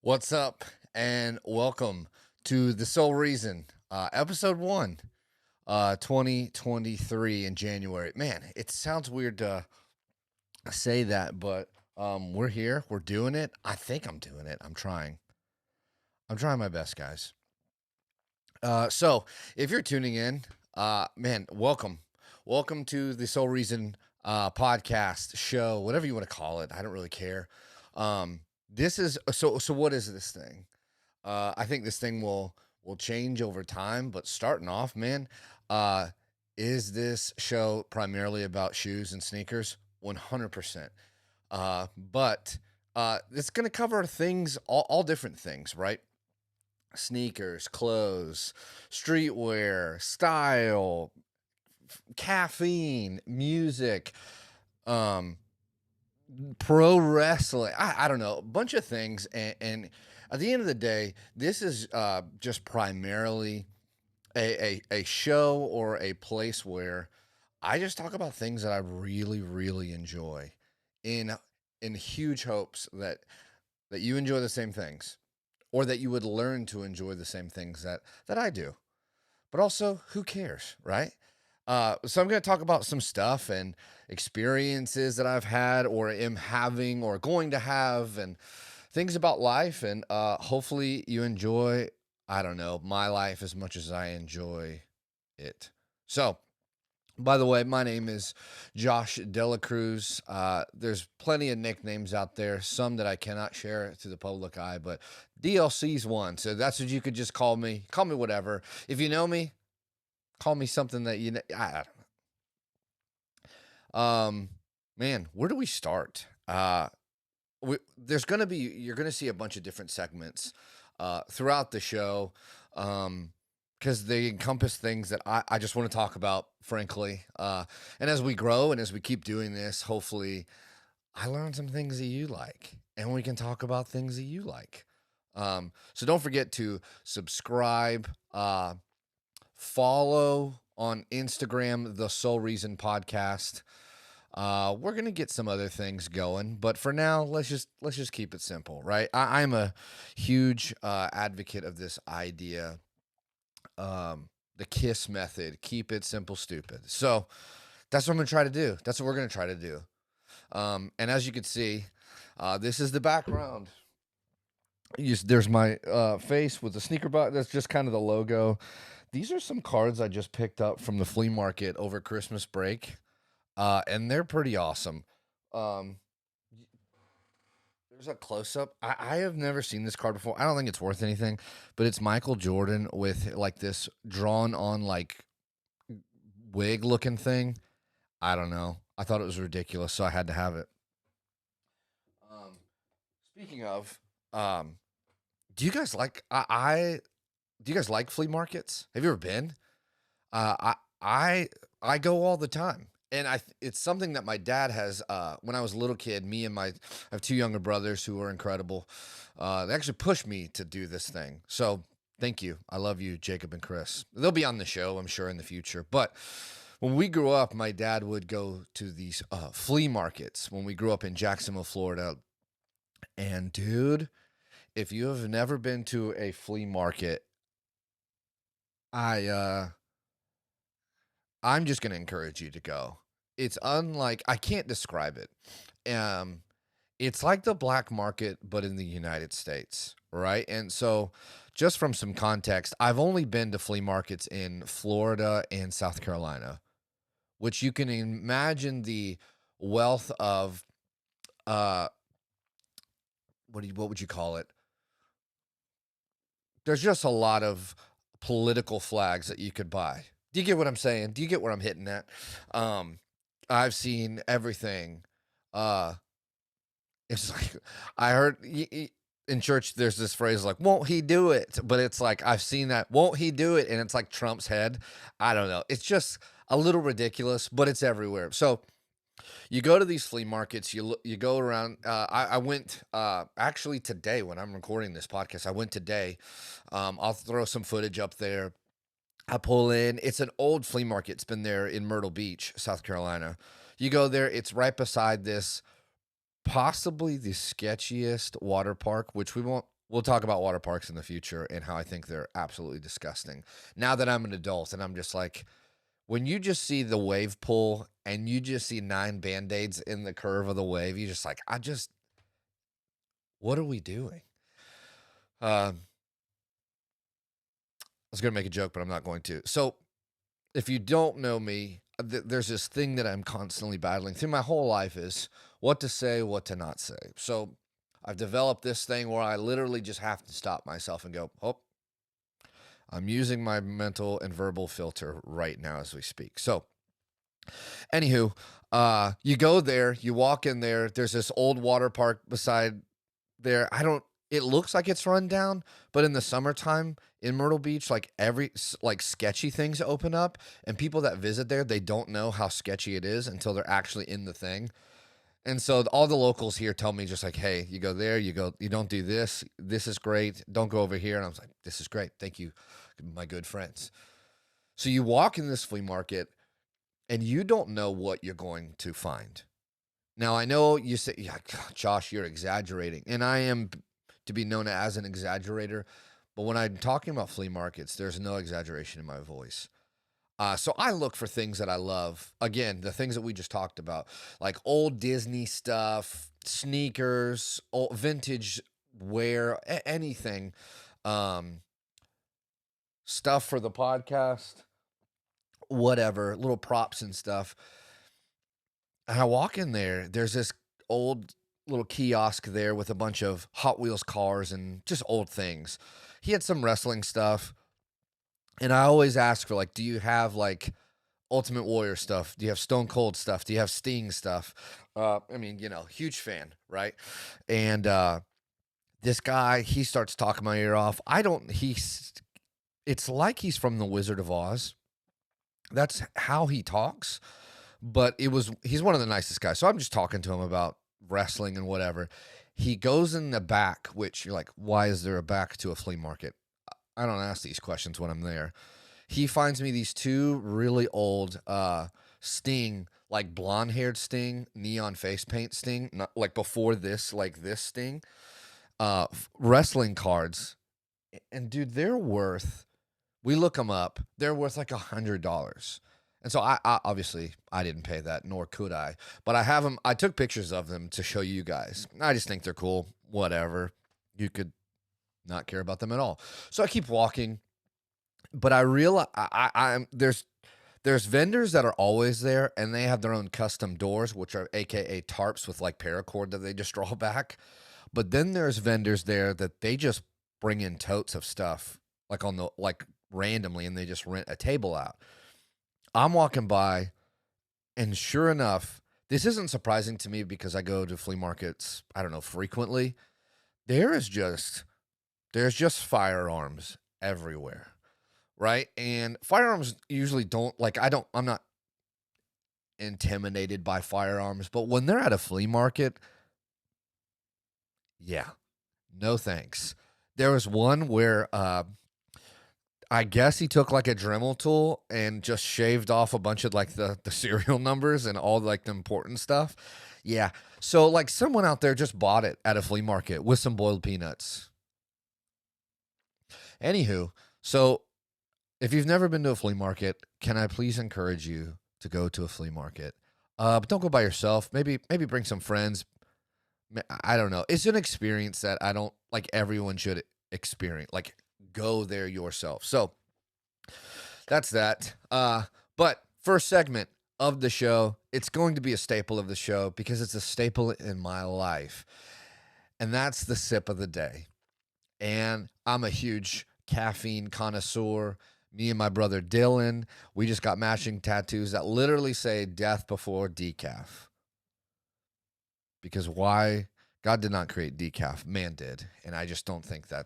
What's up, and welcome to The Sole Reason, episode 1, 2023 in January. Man, it sounds weird to say that, but we're here. We're doing it. I think I'm doing it. I'm trying. I'm trying my best, guys. So if you're tuning in, man, welcome. Welcome to The Sole Reason podcast, show, whatever you want to call it. I don't really care. This is so what is this thing? I think this thing will change over time, but starting off, man, uh, is this show primarily about shoes and sneakers? 100%. But it's gonna cover things, all different things, right? Sneakers, clothes, streetwear, style, caffeine, music, um, pro wrestling. I don't know, a bunch of things. And at the end of the day, this is just primarily a show or a place where I just talk about things that I really, really enjoy in in huge hopes that you enjoy the same things or that you would learn to enjoy the same things that I do. But also, who cares, right? So I'm going to talk about some stuff and experiences that I've had or am having or going to have and things about life. And hopefully you enjoy, I don't know, my life as much as I enjoy it. So, by the way, my name is Josh Dela Cruz. There's plenty of nicknames out there, some that I cannot share to the public eye, but DLC's one. So that's what you could just call me. Call me whatever. If you know me, call me something that you know. I don't know. Man, where do we start? There's gonna be you're gonna see a bunch of different segments throughout the show. Because they encompass things that I just want to talk about, frankly. And as we grow and as we keep doing this, hopefully I learn some things that you like and we can talk about things that you like. So don't forget to subscribe, follow on Instagram, The Sole Reason Podcast. We're gonna get some other things going, but for now, let's just keep it simple, right? I'm a huge advocate of this idea, the KISS method: keep it simple, stupid. So that's what I'm gonna try to do. That's what we're gonna try to do. And as you can see, this is the background. There's my face with the sneaker button. That's just kind of the logo. These are some cards I just picked up from the flea market over Christmas break, and they're pretty awesome. Um, there's a close up. I have never seen this card before. I don't think it's worth anything, but it's Michael Jordan with like this drawn on like wig looking thing. I don't know. I thought it was ridiculous, so I had to have it. Um, speaking of, um, do you guys like I do you guys like flea markets? Have you ever been? I I go all the time, and it's something that my dad has. When I was a little kid, me and I have two younger brothers who are incredible. They actually pushed me to do this thing. So thank you. I love you, Jacob and Chris. They'll be on the show, I'm sure, in the future. But when we grew up, my dad would go to these flea markets when we grew up in Jacksonville, Florida. And dude, if you have never been to a flea market, I I'm just gonna encourage you to go. It's unlike I can't describe it. It's like the black market, but in the United States, right? And so, just from some context, I've only been to flea markets in Florida and South Carolina, which you can imagine the wealth of uh, what would you call it? There's just a lot of political flags that you could buy. Do you get what I'm saying? Do you get where I'm hitting at? Um, I've seen everything. Uh, it's like I heard in church. There's this phrase like, "Won't he do it?" But it's like I've seen that. Won't he do it? And it's like Trump's head. I don't know. It's just a little ridiculous, but it's everywhere. So you go to these flea markets. You go around. I went actually today when I'm recording this podcast. I went today. I'll throw some footage up there. I pull in. It's an old flea market. It's been there in Myrtle Beach, South Carolina. You go there. It's right beside this, possibly the sketchiest water park, which we won't. we'll talk about water parks in the future and how I think they're absolutely disgusting. Now that I'm an adult and I'm just like, when you just see the wave pool and you just see 9 Band-Aids in the curve of the wave, you just like, what are we doing? I was going to make a joke, but I'm not going to. So, if you don't know me, there's this thing that I'm constantly battling through my whole life is what to say, what to not say. So, I've developed this thing where I literally just have to stop myself and go, oh, I'm using my mental and verbal filter right now as we speak. So, anywho, you go there, you walk in there, there's this old water park beside there. It looks like it's run down, but in the summertime in Myrtle Beach, like like sketchy things open up, and people that visit there, they don't know how sketchy it is until they're actually in the thing. And so all the locals here tell me just like, hey, you go there, you don't do this. This is great. Don't go over here. And I was like, this is great. Thank you, my good friends. So you walk in this flea market and you don't know what you're going to find. Now, I know you say, yeah, Josh, you're exaggerating. And I am to be known as an exaggerator. But when I'm talking about flea markets, there's no exaggeration in my voice. So I look for things that I love. Again, the things that we just talked about, like old Disney stuff, sneakers, old vintage wear, anything, um, stuff for the podcast, whatever, little props and stuff. And I walk in there, there's this old little kiosk there with a bunch of Hot Wheels cars and just old things. He had some wrestling stuff. And I always ask for like, do you have like Ultimate Warrior stuff? Do you have Stone Cold stuff? Do you have Sting stuff? I mean, huge fan, right? And this guy, he starts talking my ear off. It's like he's from The Wizard of Oz. That's how he talks. But he's one of the nicest guys. So I'm just talking to him about wrestling and whatever. He goes in the back, which you're like, why is there a back to a flea market? I don't ask these questions when I'm there. He finds me these 2 really old Sting, like blonde-haired Sting, neon face paint Sting, not like before this, like this Sting, wrestling cards. And dude, we look them up, they're worth like $100. And so I obviously I didn't pay that, nor could I. But I have them. I took pictures of them to show you guys. I just think they're cool. Whatever. You could not care about them at all. So I keep walking, but I realize I'm there's vendors that are always there, and they have their own custom doors, which are AKA tarps with like paracord that they just draw back. But then there's vendors there that they just bring in totes of stuff like randomly, and they just rent a table out. I'm walking by, and sure enough, this isn't surprising to me because I go to flea markets, I don't know, frequently. There's just firearms everywhere, right? And firearms usually I'm not intimidated by firearms, but when they're at a flea market, yeah, no thanks. There was one where I guess he took like a Dremel tool and just shaved off a bunch of like the serial numbers and all like the important stuff. Yeah. So like someone out there just bought it at a flea market with some boiled peanuts. Anywho, so if you've never been to a flea market, can I please encourage you to go to a flea market? But don't go by yourself. Maybe bring some friends. I don't know. It's an experience that I don't like everyone should experience. Like go there yourself. So that's that. But first segment of the show, it's going to be a staple of the show because it's a staple in my life. And that's the sip of the day. And I'm a huge caffeine connoisseur. Me and my brother Dylan, we just got matching tattoos that literally say death before decaf. Because why? God did not create decaf, man did. And I just don't think I'm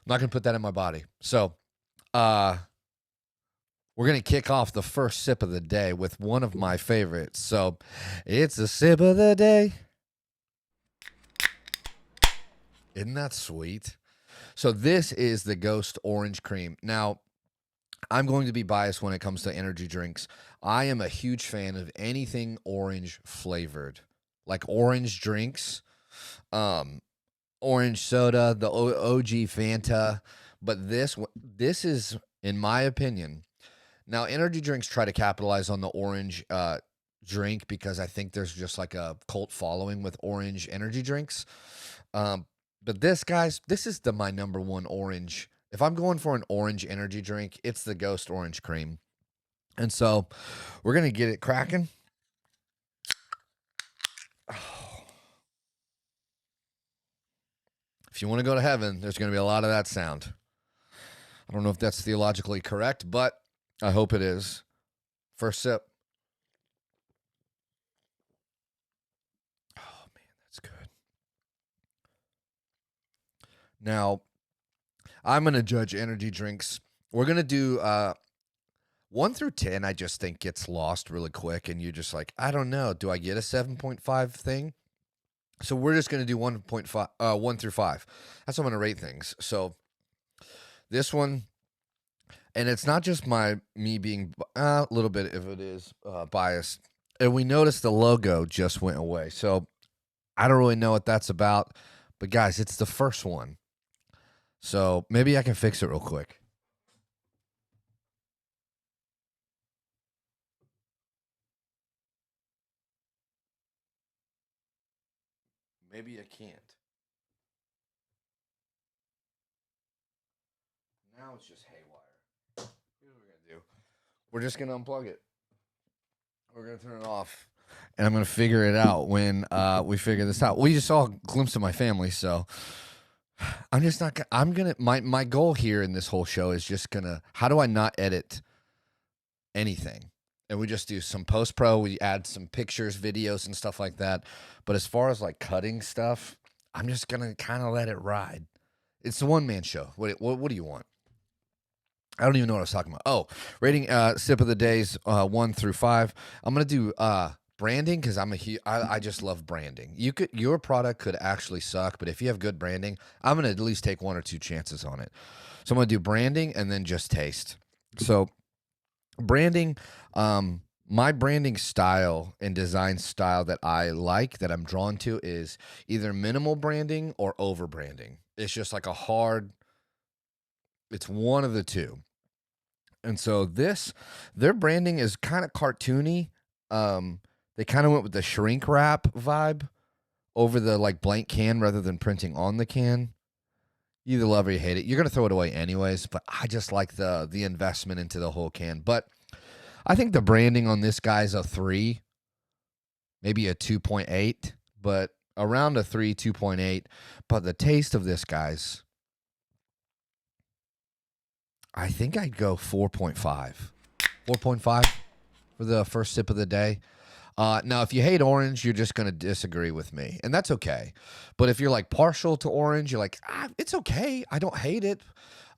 not going to put that in my body. So, we're going to kick off the first sip of the day with one of my favorites. So, it's a sip of the day. Isn't that sweet? So this is the Ghost Orange Cream. Now, I'm going to be biased when it comes to energy drinks. I am a huge fan of anything orange flavored, like orange drinks. orange soda, the OG Fanta, but this is, in my opinion. Now, energy drinks try to capitalize on the orange drink because I think there's just like a cult following with orange energy drinks. Um, but this, guys, this is my number one orange. If I'm going for an orange energy drink, it's the Ghost Orange Cream. And so we're going to get it cracking. If you want to go to heaven, there's going to be a lot of that sound. I don't know if that's theologically correct, but I hope it is. First sip. Oh, man, that's good. Now, I'm going to judge energy drinks. We're going to do 1 through 10, I just think gets lost really quick. And you're just like, I don't know. Do I get a 7.5 thing? So we're just going to do 1.5, 1 through 5. That's how I'm going to rate things. So this one, and it's not just me being a little bit, if it is biased. And we noticed the logo just went away. So I don't really know what that's about. But guys, it's the first one. So maybe I can fix it real quick. Maybe I can't. Now it's just haywire. Here's what we're going to do. We're just going to unplug it. We're going to turn it off. And I'm going to figure it out when we figure this out. We just saw a glimpse of my family, so I'm just not. I'm gonna. My goal here in this whole show is just gonna. How do I not edit anything? And we just do some post pro. We add some pictures, videos, and stuff like that. But as far as like cutting stuff, I'm just gonna kind of let it ride. It's a one man show. What do you want? I don't even know what I was talking about. Oh, rating sip of the days 1 through 5. I'm gonna do branding because I just love branding. Your product could actually suck, but if you have good branding, I'm gonna at least take 1 or 2 chances on it. So I'm gonna do branding and then just taste. So branding, my branding style and design style that I like, that I'm drawn to, is either minimal branding or over branding. It's just like it's one of the two. And so their branding is kind of cartoony. They kind of went with the shrink wrap vibe over the like blank can rather than printing on the can. You either love or you hate it. You're gonna throw it away anyways, but I just like the investment into the whole can. But I think the branding on this guy's a 3, maybe a 2.8, but around a 3, 2.8. But the taste of this guy's, I think I'd go 4.5. 4.5 for the first sip of the day. Now, if you hate orange, you're just going to disagree with me, and that's okay. But if you're like partial to orange, you're like, it's okay. I don't hate it.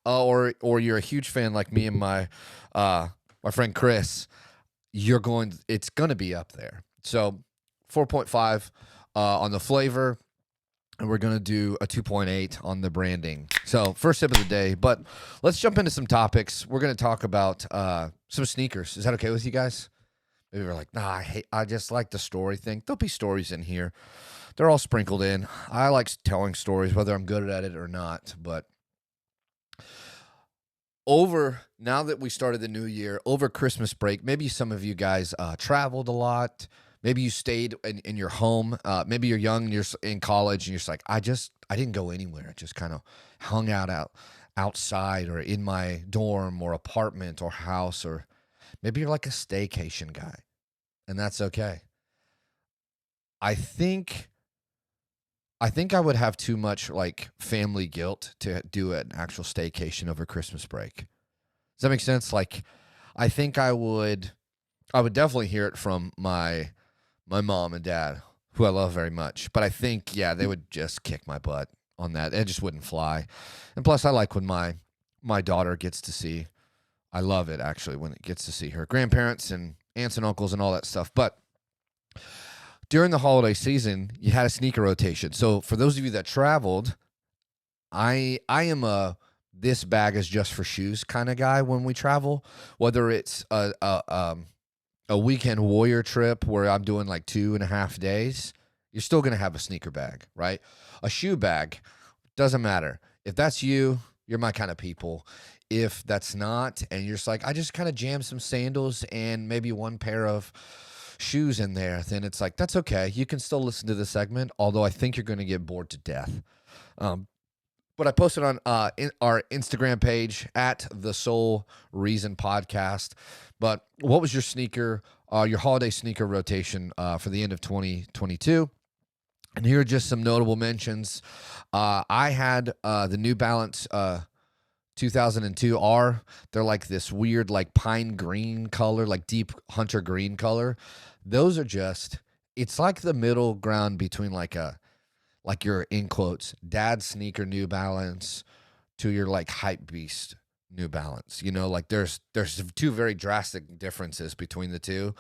Or you're a huge fan like me and my friend Chris, it's going to be up there. So 4.5 on the flavor. And we're going to do a 2.8 on the branding. So first sip of the day, but let's jump into some topics. We're going to talk about some sneakers. Is that okay with you guys? Maybe we're like, nah, I just like the story thing. There'll be stories in here. They're all sprinkled in. I like telling stories, whether I'm good at it or not. But now that we started the new year, over Christmas break, maybe some of you guys traveled a lot. Maybe you stayed in your home. Maybe you're young and you're in college and you're just like, I didn't go anywhere. I just kind of hung out outside or in my dorm or apartment or house, or maybe you're like a staycation guy, and that's okay. I think I would have too much like family guilt to do an actual staycation over Christmas break. Does that make sense? Like, I think I would definitely hear it from my mom and dad, who I love very much. But I think, yeah, they would just kick my butt on that. It just wouldn't fly. And plus, I like when my daughter gets to see. I love it, actually, when it gets to see her grandparents and aunts and uncles and all that stuff. But during the holiday season, you had a sneaker rotation. So for those of you that traveled, I am this bag is just for shoes kind of guy when we travel, whether it's a weekend warrior trip where I'm doing like 2.5 days. You're still going to have a sneaker bag, right? A shoe bag, doesn't matter. If that's you, you're my kind of people. If that's not, and you're just like, I just kind of jam some sandals and maybe one pair of shoes in there, then it's like, that's okay. You can still listen to the segment, although I think you're going to get bored to death. Um, but I posted on our Instagram page at the Sole Reason Podcast. But what was your your holiday sneaker rotation for the end of 2022? And here are just some notable mentions. I had the New Balance 2002 R. They're like this weird, like pine green color, like deep hunter green color. Those are just, it's like the middle ground between like your, in quotes, dad sneaker New Balance to your like hype beast New Balance. You know, like there's two very drastic differences between the two.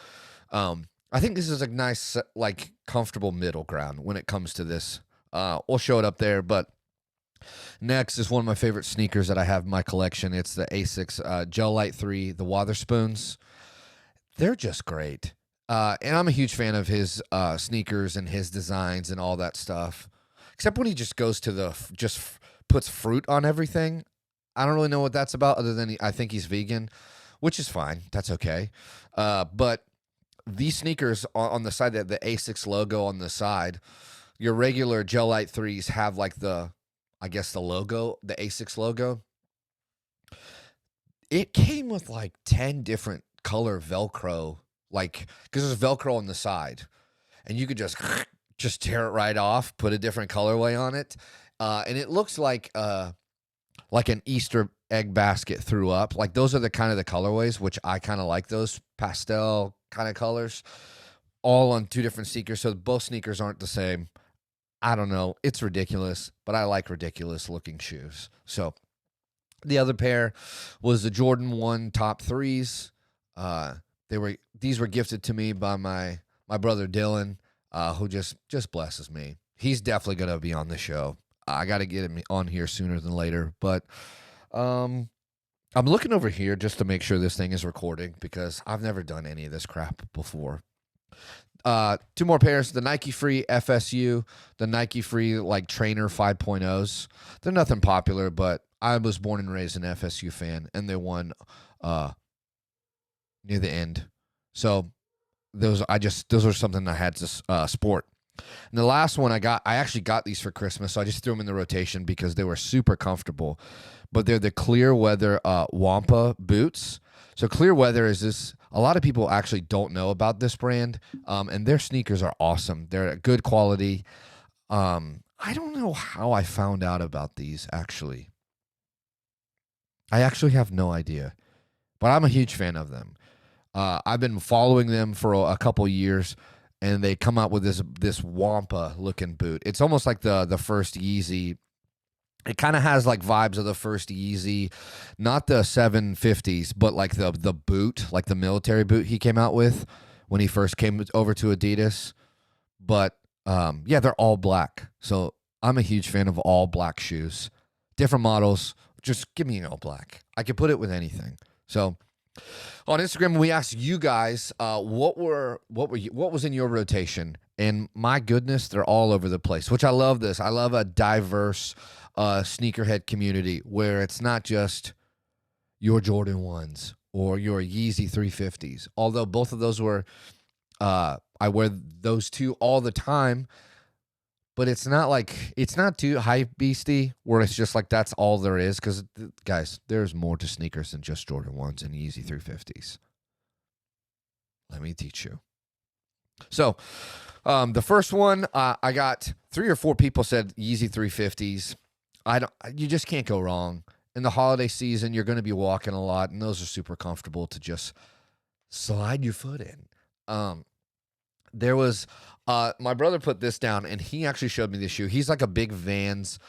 I think this is a nice, like, comfortable middle ground when it comes to this. We'll show it up there, but next is one of my favorite sneakers that I have in my collection. It's the Asics Gel Light 3, the Wotherspoons. They're just great. And I'm a huge fan of his sneakers and his designs and all that stuff. Except when he just goes to puts fruit on everything. I don't really know what that's about other than I think he's vegan, which is fine. That's okay. But these sneakers on the side, the Asics logo on the side, your regular Gel Light 3s have like the logo, the Asics logo. It came with like 10 different color Velcro, like, because there's Velcro on the side. And you could just tear it right off, put a different colorway on it. And it looks like an Easter egg basket threw up. Like those are the kind of the colorways, which I kind of like, those pastel kind of colors, all on two different sneakers. So both sneakers aren't the same. I don't know. It's ridiculous, but I like ridiculous looking shoes. So the other pair was the Jordan 1 top threes. These were gifted to me by my brother Dylan, who just blesses me. He's definitely going to be on the show. I got to get him on here sooner than later, but I'm looking over here just to make sure this thing is recording because I've never done any of this crap before. Two more pairs, the Nike Free FSU, the Nike Free like Trainer 5.0s. They're nothing popular, but I was born and raised an FSU fan, and they won near the end. So those are something I had to sport. And the last one I actually got these for Christmas, so I just threw them in the rotation because they were super comfortable. But they're the Clear Weather Wampa boots. So Clear Weather is this, a lot of people actually don't know about this brand, and their sneakers are awesome. They're good quality. I don't know how I found out about these, actually. I actually have no idea, but I'm a huge fan of them. I've been following them for a couple years, and they come out with this Wampa looking boot. It's almost like the first Yeezy. It kind of has like vibes of the first Yeezy, not the 750s, but like the boot, like the military boot he came out with when he first came over to Adidas. But yeah, they're all black. So I'm a huge fan of all black shoes. Different models, just give me an all black. I could put it with anything. So on Instagram, we asked you guys what was in your rotation, and my goodness, they're all over the place. Which I love this. I love a diverse sneakerhead community where it's not just your Jordan 1s or your Yeezy 350s. Although both of those were, I wear those two all the time. But it's not too hype beasty where it's just like that's all there is. Because, guys, there's more to sneakers than just Jordan 1s and Yeezy 350s. Let me teach you. So, the first one, I got 3 or 4 people said Yeezy 350s. You just can't go wrong. In the holiday season, you're going to be walking a lot, and those are super comfortable to just slide your foot in. There was my brother put this down, and he actually showed me this shoe. He's like a big Vans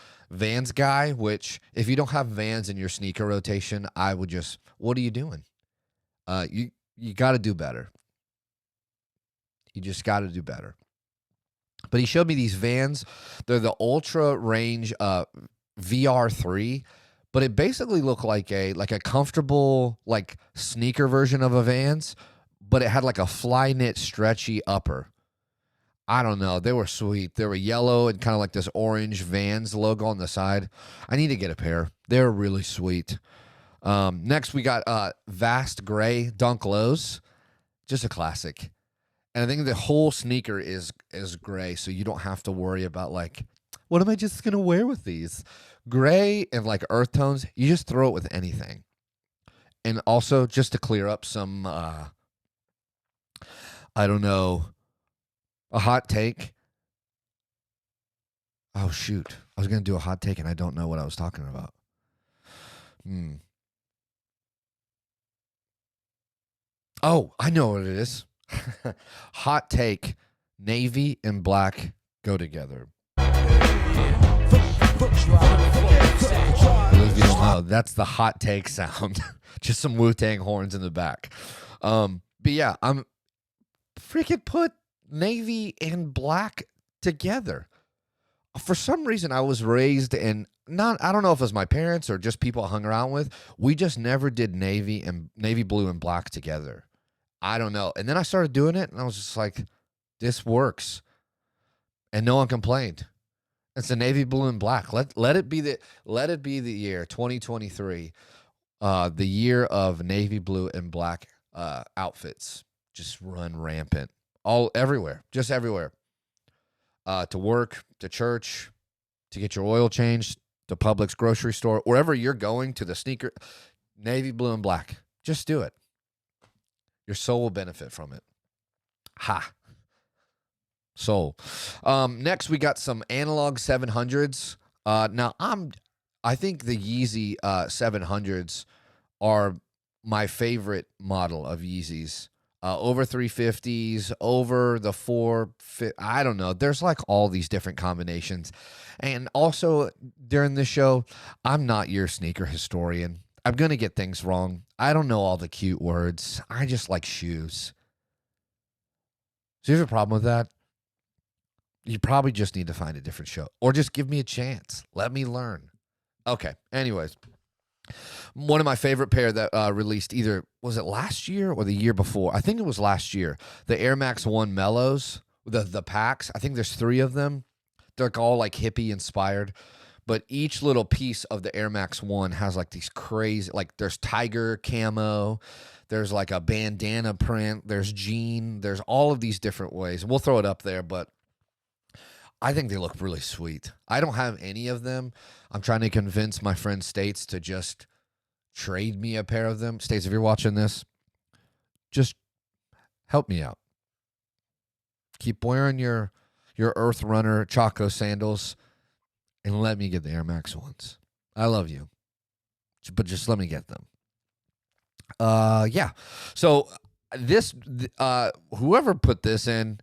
guy, which if you don't have Vans in your sneaker rotation, I would just, what are you doing? You got to do better. You just got to do better. But he showed me these Vans. They're the Ultra Range VR3, but it basically looked like a comfortable like sneaker version of a Vans, but it had like a fly knit stretchy upper. I don't know. They were sweet. They were yellow and kind of like this orange Vans logo on the side. I need to get a pair. They're really sweet. Next, we got Vast Gray Dunk Lows. Just a classic. And I think the whole sneaker is gray, so you don't have to worry about like, what am I just gonna wear with these? Gray and like earth tones, you just throw it with anything. And also, just to clear up some, I don't know, a hot take. Oh shoot, I was gonna do a hot take, and I don't know what I was talking about. Hmm. Oh, I know what it is. Hot take: navy and black go together. For those of you who don't know, that's the hot take sound. Just some Wu-Tang horns in the back. But yeah, I'm freaking put navy and black together. For some reason, I was raised in not, I don't know if it was my parents or just people I hung around with. We just never did navy blue and black together. I don't know. And then I started doing it and I was just like, this works. And no one complained. It's a navy blue and black. Let it be the year 2023, the year of navy blue and black outfits. Just run rampant, all everywhere, just everywhere. To work, to church, to get your oil changed, to Publix grocery store, wherever you're going, to the sneaker, navy blue and black. Just do it. Your soul will benefit from it. Ha. Soul. Next, we got some analog 700s. I think the Yeezy 700s are my favorite model of Yeezys. Over 350s, over the I don't know. There's like all these different combinations. And also during this show, I'm not your sneaker historian. I'm going to get things wrong. I don't know all the cute words. I just like shoes. So you have a problem with that? You probably just need to find a different show or just give me a chance. Let me learn. Okay. Anyways, one of my favorite pair that released either, was it last year or the year before? I think it was last year. The Air Max 1 Mellows, the packs. I think there's 3 of them. They're all like hippie inspired. But each little piece of the Air Max 1 has like these crazy, like there's tiger camo, there's like a bandana print, there's jean, there's all of these different ways. We'll throw it up there, but I think they look really sweet. I don't have any of them. I'm trying to convince my friend States to just trade me a pair of them. States, if you're watching this, just help me out. Keep wearing your Earth Runner Choco sandals and let me get the Air Max ones. I love you, but just let me get them. Yeah. So whoever put this in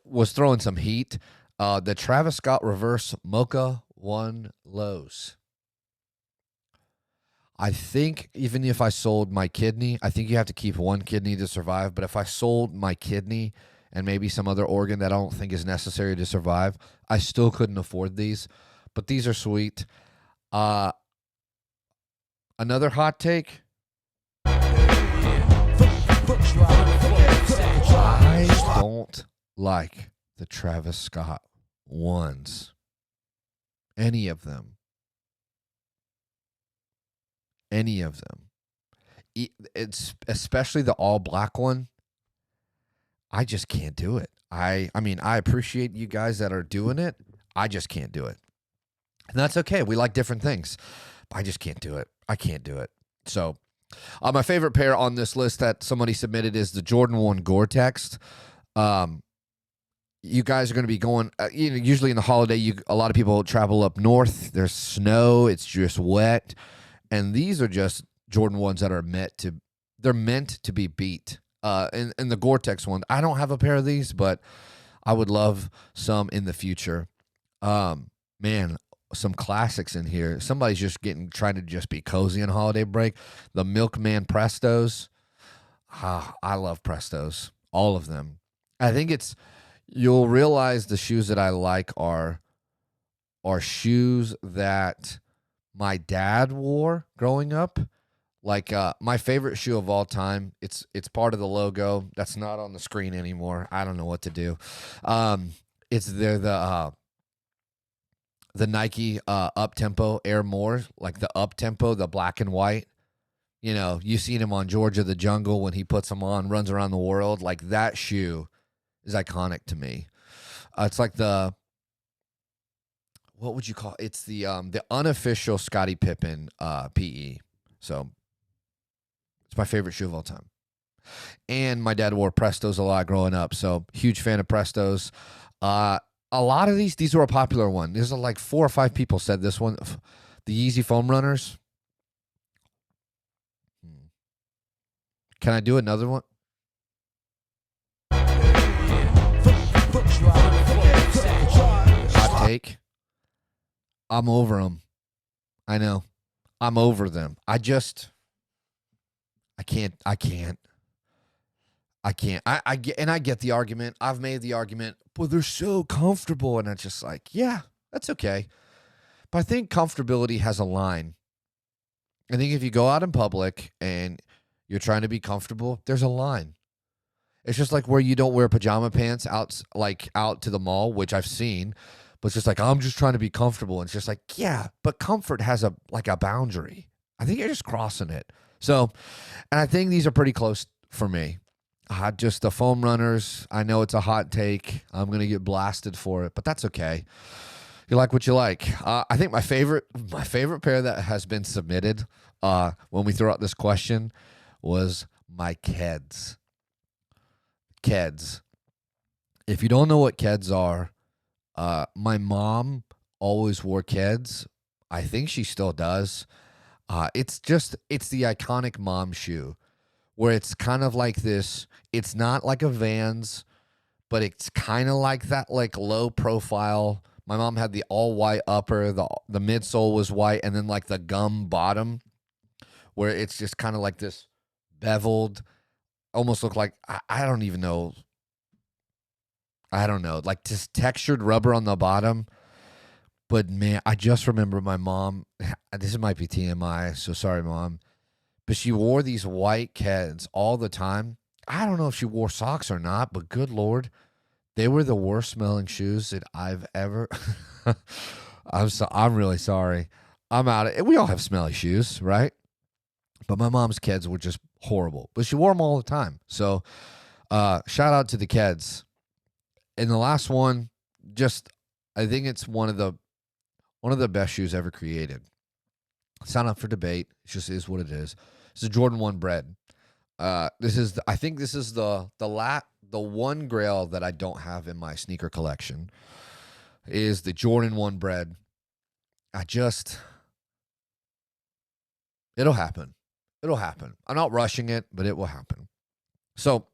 was throwing some heat. The Travis Scott Reverse Mocha 1 Lows. I think even if I sold my kidney, I think you have to keep one kidney to survive. But if I sold my kidney and maybe some other organ that I don't think is necessary to survive, I still couldn't afford these. But these are sweet. Another hot take. I don't like the Travis Scott ones. Any of them. Any of them. It's especially the all black one. I just can't do it. I mean, I appreciate you guys that are doing it. I just can't do it. And that's okay. We like different things. I just can't do it. I can't do it. So, my favorite pair on this list that somebody submitted is the Jordan 1 Gore-Tex. You guys are going to be going, usually in the holiday, a lot of people travel up north. There's snow. It's just wet. And these are just Jordan 1s that are meant to be beat. And the Gore-Tex one, I don't have a pair of these, but I would love some in the future. Man, some classics in here. Somebody's just trying to just be cozy on holiday break. The Milkman Prestos. I love Prestos. All of them. I think you'll realize the shoes that I like are shoes that my dad wore growing up. Like my favorite shoe of all time. It's part of the logo that's not on the screen anymore. I don't know what to do. Um, it's the Nike up tempo Air More, like the up tempo, the black and white. You know, you've seen him on Georgia the Jungle when he puts them on, runs around the world. Like that shoe is iconic to me. It's like the what would you call it? It's the unofficial Scottie Pippen PE. So it's my favorite shoe of all time. And my dad wore Prestos a lot growing up, so huge fan of Prestos. A lot of these were a popular one. There's like 4 or 5 people said this one. The Yeezy foam runners. Can I do another one? Hot take. I'm over them. I know. I'm over them. I can't. I get, and I get the argument. I've made the argument, but they're so comfortable. And it's just like, yeah, that's okay. But I think comfortability has a line. I think if you go out in public and you're trying to be comfortable, there's a line. It's just like where you don't wear pajama pants out to the mall, which I've seen, but it's just like, I'm just trying to be comfortable. And it's just like, yeah, but comfort has a boundary. I think you're just crossing it. So, and I think these are pretty close for me. Just the foam runners. I know it's a hot take. I'm going to get blasted for it, but that's okay. You like what you like. I think my favorite pair that has been submitted when we threw out this question was my Keds. Keds. If you don't know what Keds are, my mom always wore Keds. I think she still does. It's the iconic mom shoe where it's kind of like this. It's not like a Vans, but it's kind of like that, like low profile. My mom had the all white upper, the midsole was white, and then like the gum bottom, where it's just kind of like this beveled, almost look like I don't even know. I don't know, like just textured rubber on the bottom. But man, I just remember my mom. This might be TMI, so sorry, mom. But she wore these white Keds all the time. I don't know if she wore socks or not, but good Lord, they were the worst smelling shoes that I've ever. I'm really sorry. I'm out of it. We all have smelly shoes, right? But my mom's Keds were just horrible. But she wore them all the time. So shout out to the Keds. And the last one, I think it's one of the best shoes ever created. It's not up for debate. It just is what it is. It's a Jordan 1 bread. I think this is the one grail that I don't have in my sneaker collection is the Jordan 1 bread. It'll happen. It'll happen. I'm not rushing it, but it will happen. So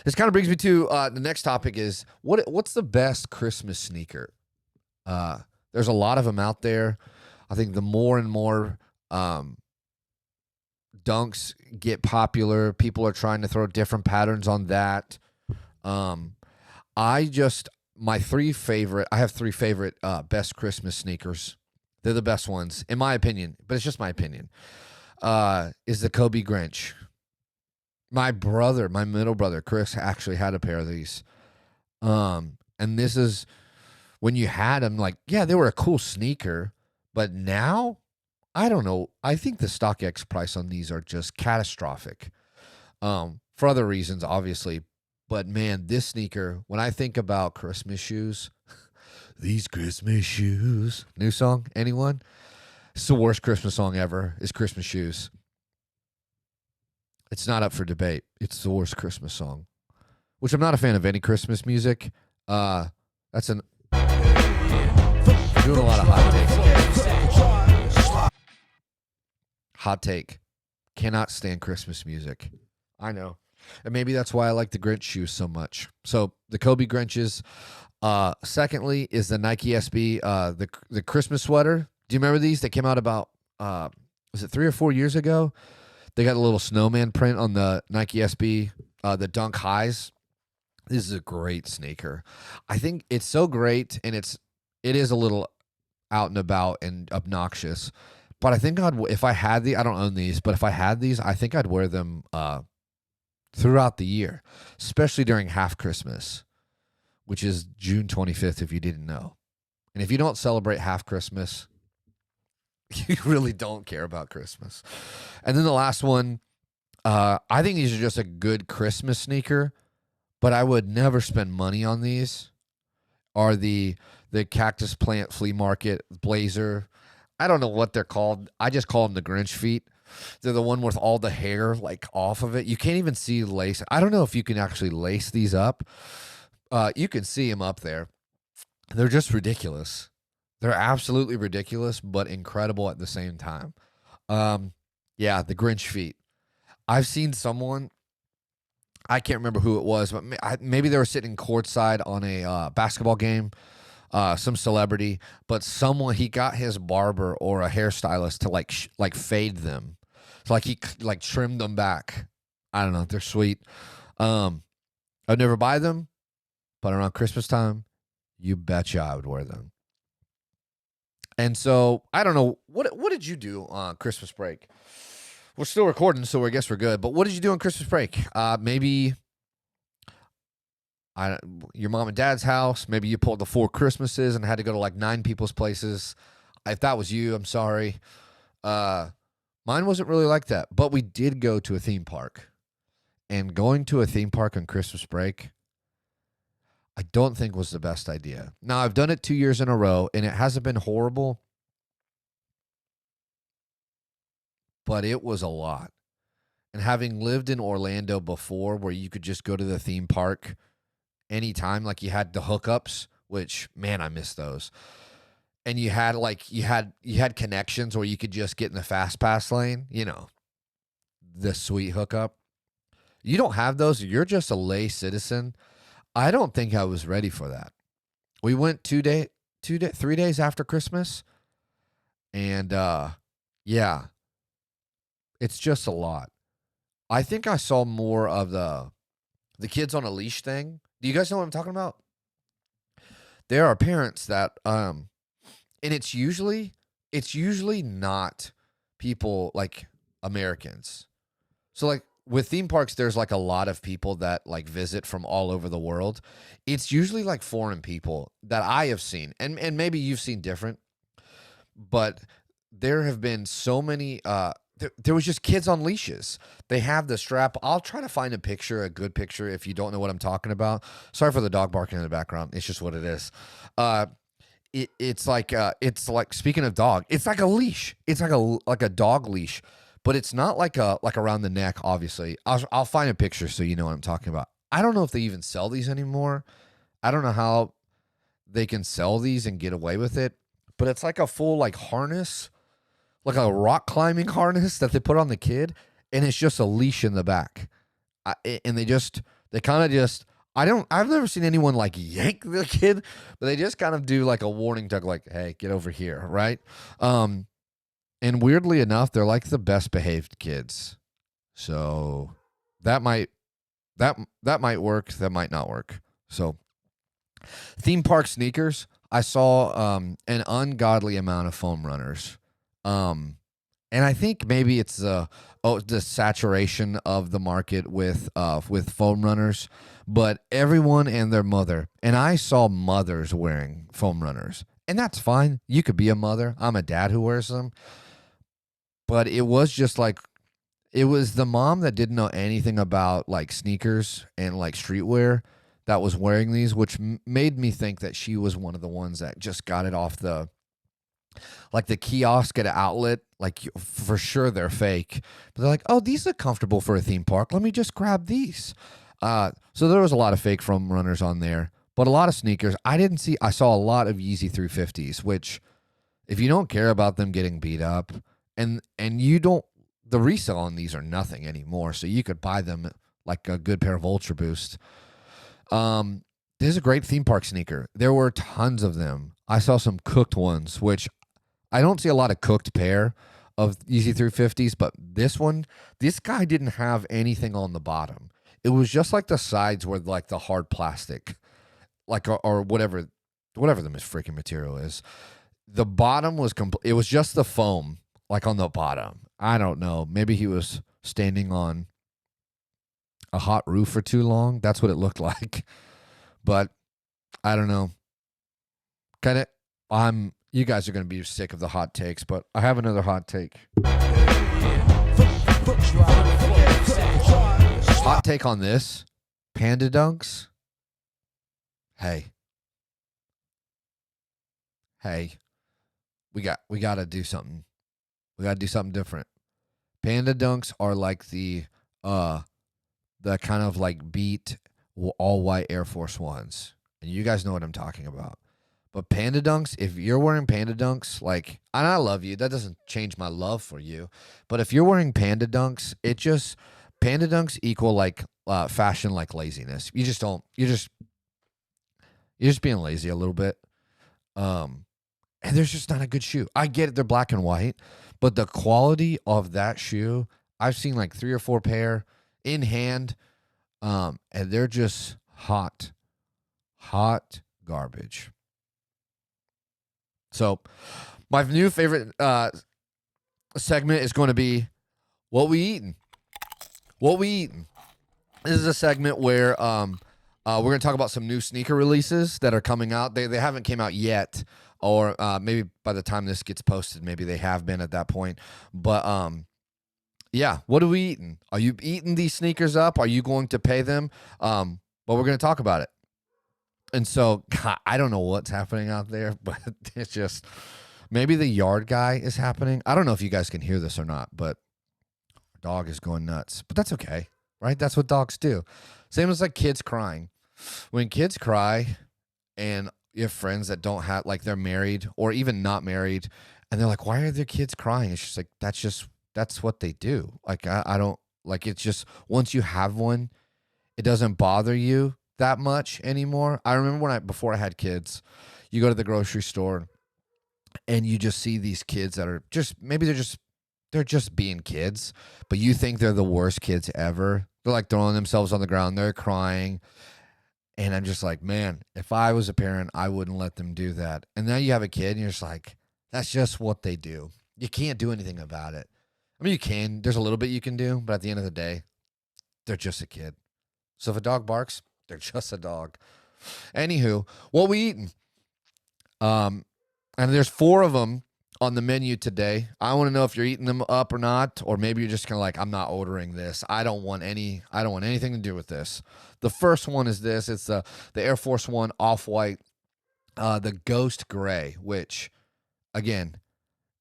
this kind of brings me to the next topic is what's the best Christmas sneaker? There's a lot of them out there. I think the more and more dunks get popular, people are trying to throw different patterns on that. I have 3 favorite best Christmas sneakers. They're the best ones, in my opinion, but it's just my opinion. Is the Kobe Grinch. My middle brother, Chris, actually had a pair of these. And this is when you had them, like, yeah, they were a cool sneaker, but now, I don't know. I think the StockX price on these are just catastrophic. For other reasons, obviously. But man, this sneaker, when I think about Christmas shoes, these Christmas shoes. New song? Anyone? It's the worst Christmas song ever, is Christmas Shoes. It's not up for debate. It's the worst Christmas song. Which I'm not a fan of any Christmas music. I'm doing a lot of hot takes. Hot take. Cannot stand Christmas music. I know. And maybe that's why I like the Grinch shoes so much. So the Kobe Grinches. Secondly is the Nike SB, the Christmas sweater. Do you remember these? They came out about, was it 3 or 4 years ago? They got a little snowman print on the Nike SB, the Dunk Highs. This is a great sneaker. I think it's so great, and it is a little out and about and obnoxious, But I think if I had I don't own these, but if I had these, I think I'd wear them throughout the year, especially during half Christmas, which is June 25th, if you didn't know. And if you don't celebrate half Christmas, you really don't care about Christmas. And then the last one, I think these are just a good Christmas sneaker, but I would never spend money on these. Are the Cactus Plant Flea Market Blazer. I don't know what they're called. I just call them the Grinch feet. They're the one with all the hair like off of it. You can't even see lace. I don't know if you can actually lace these up. You can see them up there. They're just ridiculous. They're absolutely ridiculous, but incredible at the same time. Yeah, the Grinch feet. I've seen someone, I can't remember who it was, but maybe they were sitting courtside on a basketball game, some celebrity, but someone, he got his barber or a hairstylist to like fade them. So like he like trimmed them back. I don't know. They're sweet. I'd never buy them, but around Christmas time, you betcha I would wear them. And so I don't know what did you do on Christmas break? We're still recording, so I guess we're good. But what did you do on Christmas break? Maybe your mom and dad's house. Maybe you pulled the 4 Christmases and had to go to like 9 people's places. If that was you, I'm sorry. Mine wasn't really like that, but we did go to a theme park. And going to a theme park on Christmas break, I don't think was the best idea. Now, I've done it 2 years in a row, and it hasn't been horrible, but it was a lot. And having lived in Orlando before where you could just go to the theme park anytime, like you had the hookups, which, man, I miss those. And you had connections where you could just get in the fast pass lane, the sweet hookup. You don't have those. You're just a lay citizen. I don't think I was ready for that. We went 3 days after Christmas. And, yeah, it's just a lot. I think I saw more of the kids on a leash thing. Do you guys know what I'm talking about? There are parents that, and it's usually not people like Americans. So like with theme parks, there's like a lot of people that like visit from all over the world. It's usually like foreign people that I have seen, and maybe you've seen different, but there have been so many. There was just kids on leashes. They have the strap. I'll try to find a good picture if you don't know what I'm talking about. Sorry for the dog barking in the background. It's just what it is. It's like speaking of dog, it's like a leash. It's like a dog leash, but it's not like around the neck. Obviously, I'll find a picture so you know what I'm talking about. I don't know if they even sell these anymore. I don't know how they can sell these and get away with it, but it's like a full like harness, like a rock climbing harness that they put on the kid, and it's just a leash in the back. And they kind of just, I've never seen anyone like yank the kid, but they just kind of do like a warning tug, like, hey, get over here, right? And weirdly enough, they're like the best behaved kids. So that might work, that might not work. So theme park sneakers, I saw an ungodly amount of foam runners. And I think maybe it's the saturation of the market with foam runners, but everyone and their mother, and I saw mothers wearing foam runners, and that's fine. You could be a mother. I'm a dad who wears them, but it was just like, it was the mom that didn't know anything about like sneakers and like streetwear that was wearing these, which made me think that she was one of the ones that just got it off the kiosk at an outlet. Like, for sure they're fake, but they're like, oh, these look comfortable for a theme park, let me just grab these. So there was a lot of fake foam runners on there, but a lot of sneakers. I saw a lot of Yeezy 350s, which if you don't care about them getting beat up, and you don't, the resale on these are nothing anymore, so you could buy them like a good pair of Ultra Boost. This is a great theme park sneaker. There were tons of them. I saw some cooked ones, which I don't see a lot of cooked pair of Yeezy 350s, but this guy didn't have anything on the bottom. It was just like the sides were like the hard plastic, like or whatever the freaking material is. The bottom was it was just the foam, like on the bottom. I don't know. Maybe he was standing on a hot roof for too long. That's what it looked like. But I don't know. Kind of, you guys are going to be sick of the hot takes, but I have another hot take. Hot take on this, Panda Dunks. Hey, we got to do something. We got to do something different. Panda Dunks are like the kind of like beat all white Air Force Ones, and you guys know what I'm talking about. But Panda Dunks, if you're wearing Panda Dunks, like, and I love you, that doesn't change my love for you. But if you're wearing Panda Dunks, Panda Dunks equal like fashion like laziness. You just don't. You're just being lazy a little bit. And there's just not a good shoe. I get it, they're black and white, but the quality of that shoe, I've seen like 3 or 4 pair in hand, and they're just hot garbage. So my new favorite segment is going to be what we eating. This is a segment where we're going to talk about some new sneaker releases that are coming out. They haven't came out yet, or maybe by the time this gets posted, maybe they have been at that point. But yeah, what are we eating? Are you eating these sneakers up? Are you going to pay them? But we're going to talk about it. And so, God, I don't know what's happening out there, but it's just maybe the yard guy is happening. I don't know if you guys can hear this or not, but our dog is going nuts. But that's okay, right? That's what dogs do. Same as like kids crying. When kids cry and you have friends that don't have, like, they're married or even not married, and they're like, why are their kids crying? It's just like, that's what they do. Like, I don't, like, it's just, once you have one, it doesn't bother you that much anymore. I remember before I had kids, you go to the grocery store and you just see these kids that are just, maybe they're just being kids, but you think they're the worst kids ever. They're like throwing themselves on the ground, they're crying. And I'm just like, man, if I was a parent, I wouldn't let them do that. And now you have a kid and you're just like, that's just what they do. You can't do anything about it. I mean, you can. There's a little bit you can do, but at the end of the day, they're just a kid. So if a dog barks, they're just a dog. Anywho, what we eating? And there's 4 of them on the menu today. I want to know if you're eating them up or not, or maybe you're just kind of like, I'm not ordering this. I don't want anything to do with this. The first one is this. It's the Air Force One Off-White, the Ghost Gray, which, again,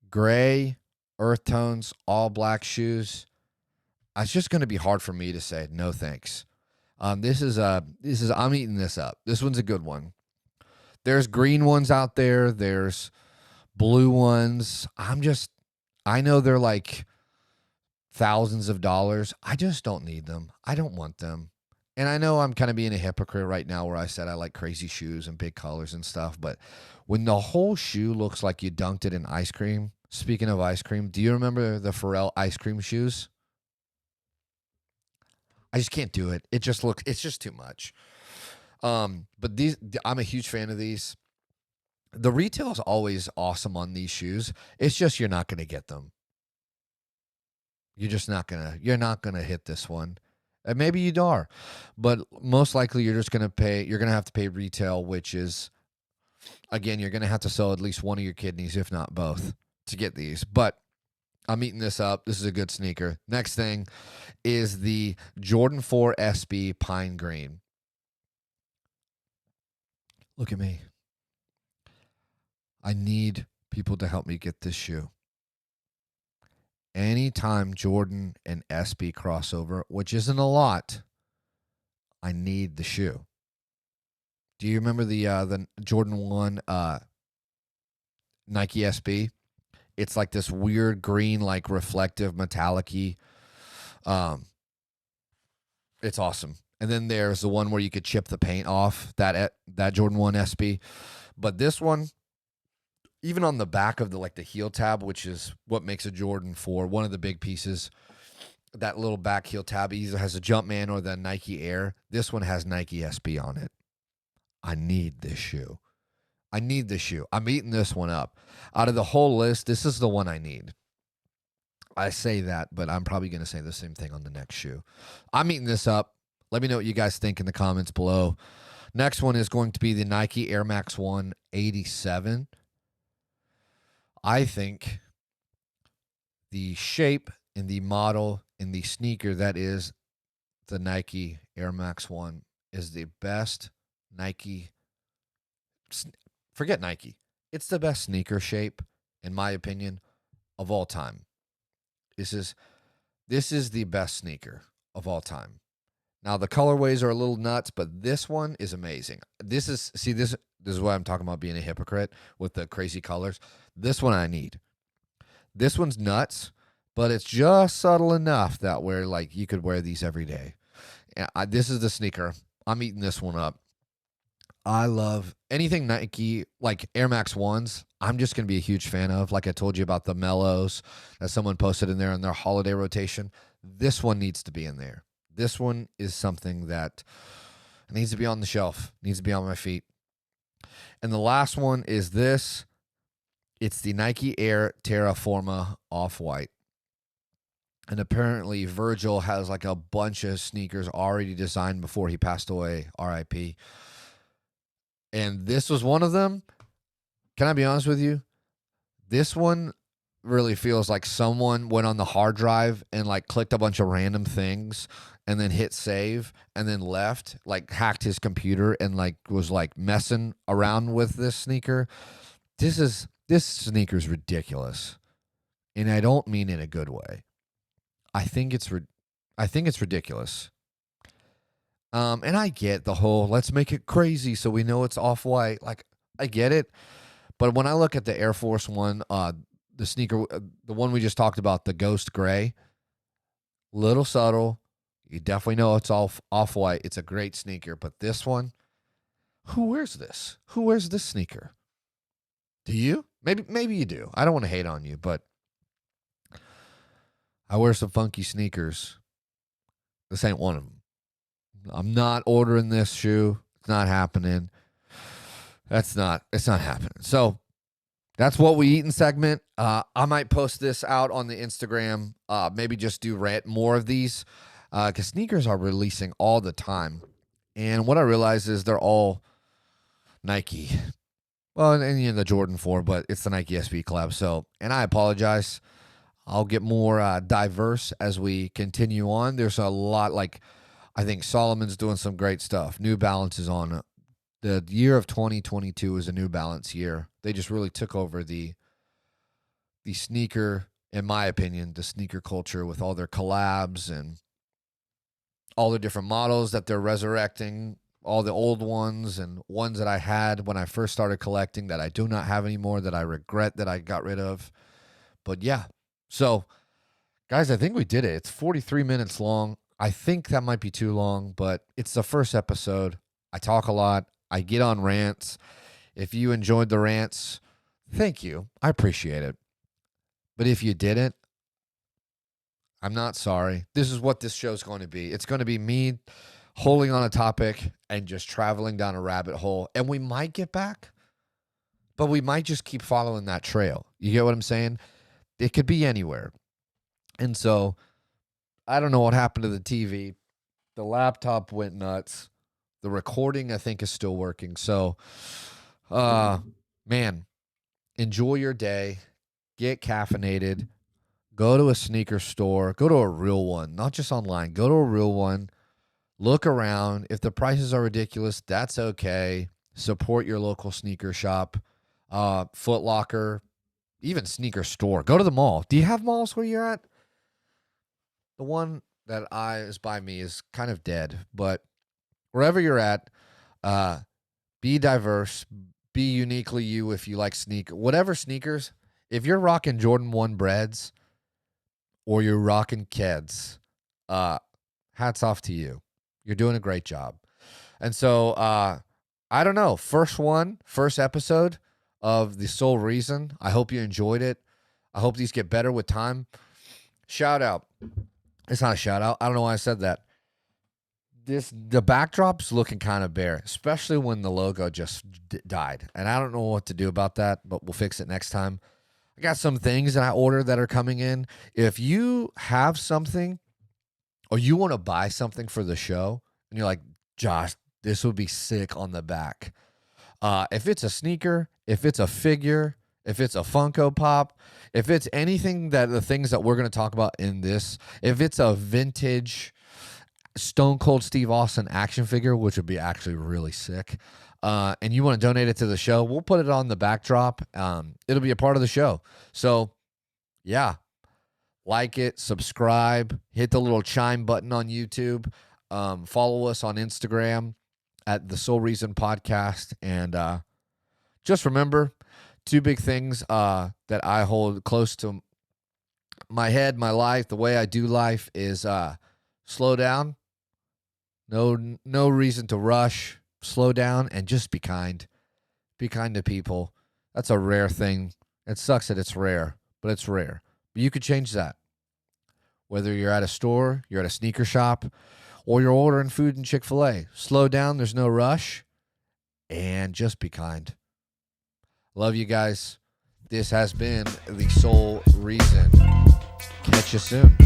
gray, earth tones, all black shoes. It's just going to be hard for me to say no thanks. I'm eating this up. This one's a good one. There's green ones out there. There's blue ones. I know they're like thousands of dollars. I just don't need them. I don't want them. And I know I'm kind of being a hypocrite right now where I said I like crazy shoes and big colors and stuff, but when the whole shoe looks like you dunked it in ice cream, speaking of ice cream, do you remember the Pharrell ice cream shoes? I just can't do it. It's just too much. But I'm a huge fan of these. The retail is always awesome on these shoes. It's just you're not going to get them. You're not gonna hit this one. And maybe you are, but most likely you're going to have to pay retail, which is, again, you're going to have to sell at least one of your kidneys, if not both, to get these. But I'm eating this up. This is a good sneaker. Next thing is the Jordan 4 SB Pine Green. Look at me. I need people to help me get this shoe. Anytime Jordan and SB crossover, which isn't a lot, I need the shoe. Do you remember the Jordan 1 Nike SB? It's like this weird green, like reflective, metallic-y. It's awesome. And then there's the one where you could chip the paint off, that Jordan 1 SB. But this one, even on the back of the heel tab, which is what makes a Jordan 4, one of the big pieces, that little back heel tab either has a Jumpman or the Nike Air. This one has Nike SB on it. I need this shoe. I'm eating this one up. Out of the whole list, this is the one I need. I say that, but I'm probably going to say the same thing on the next shoe. I'm eating this up. Let me know what you guys think in the comments below. Next one is going to be the Nike Air Max 1 87. I think the shape and the model and the sneaker that is the Nike Air Max 1 is the best Nike. Forget Nike. It's the best sneaker shape, in my opinion, of all time. This is the best sneaker of all time. Now the colorways are a little nuts, but this one is amazing. This is what I'm talking about being a hypocrite with the crazy colors. This one I need. This one's nuts, but it's just subtle enough that where like you could wear these every day. This is the sneaker. I'm eating this one up. I love anything Nike, like Air Max 1s. I'm just going to be a huge fan of. Like I told you about the Mellows that someone posted in there in their holiday rotation. This one needs to be in there. This one is something that needs to be on the shelf, needs to be on my feet. And the last one is this. It's the Nike Air Terraforma Off-White. And apparently Virgil has like a bunch of sneakers already designed before he passed away, RIP. And this was one of them. Can I be honest with you? This one really feels like someone went on the hard drive and like clicked a bunch of random things and then hit save and then left, like hacked his computer and like was like messing around with this sneaker. This sneaker's ridiculous. And I don't mean in a good way. I think it's ridiculous. And I get the whole let's make it crazy so we know it's off-white. Like I get it, but when I look at the Air Force One, the sneaker, the one we just talked about, the Ghost Gray, little subtle. You definitely know it's off-white. It's a great sneaker, but this one, who wears this? Who wears this sneaker? Do you? Maybe you do. I don't want to hate on you, but I wear some funky sneakers. This ain't one of them. I'm not ordering this shoe. It's not happening. It's not happening. So that's what we eat in segment. I might post this out on the Instagram. Maybe just do more of these because sneakers are releasing all the time. And what I realize is they're all Nike. Well, and the Jordan 4, but it's the Nike SB collab. So, and I apologize. I'll get more diverse as we continue on. There's a lot like I think Solomon's doing some great stuff. New Balance is on. The year of 2022 is a New Balance year. They just really took over the sneaker, in my opinion, the sneaker culture with all their collabs and all the different models that they're resurrecting, all the old ones and ones that I had when I first started collecting that I do not have anymore, that I regret that I got rid of. But yeah, so guys, I think we did it. It's 43 minutes long. I think that might be too long, but it's the first episode. I talk a lot. I get on rants. If you enjoyed the rants, thank you. I appreciate it. But if you didn't, I'm not sorry. This is what this show's going to be. It's going to be me holding on a topic and just traveling down a rabbit hole. And we might get back, but we might just keep following that trail. You get what I'm saying? It could be anywhere. And so I don't know what happened to the TV. The laptop went nuts. The recording, I think, is still working. So, man, enjoy your day. Get caffeinated. Go to a sneaker store. Go to a real one, not just online. Go to a real one. Look around. If the prices are ridiculous, that's okay. Support your local sneaker shop, Foot Locker, even sneaker store. Go to the mall. Do you have malls where you're at? The one that is by me is kind of dead, but wherever you're at, be diverse, be uniquely you if you like whatever sneakers. If you're rocking Jordan 1 breads or you're rocking Keds, hats off to you. You're doing a great job. And so, I don't know, first episode of The Sole Reason. I hope you enjoyed it. I hope these get better with time. Shout out. It's not a shout out. I don't know why I said that. The backdrop's looking kind of bare, especially when the logo just died. And I don't know what to do about that, but we'll fix it next time. I got some things that I ordered that are coming in. If you have something or you want to buy something for the show and you're like, Josh, this would be sick on the back. If it's a sneaker, if it's a figure, if it's a Funko Pop, if it's anything that the things that we're going to talk about in this, if it's a vintage Stone Cold Steve Austin action figure, which would be actually really sick, and you want to donate it to the show, we'll put it on the backdrop. It'll be a part of the show. So, yeah, like it, subscribe, hit the little chime button on YouTube, follow us on Instagram at the Sole Reason Podcast, and just remember two big things that I hold close to my head, my life, the way I do life is slow down. No reason to rush. Slow down and just be kind. Be kind to people. That's a rare thing. It sucks that it's rare, but it's rare. But you could change that. Whether you're at a store, you're at a sneaker shop, or you're ordering food in Chick-fil-A. Slow down. There's no rush. And just be kind. Love you guys. This has been the Sole Reason. Catch you soon.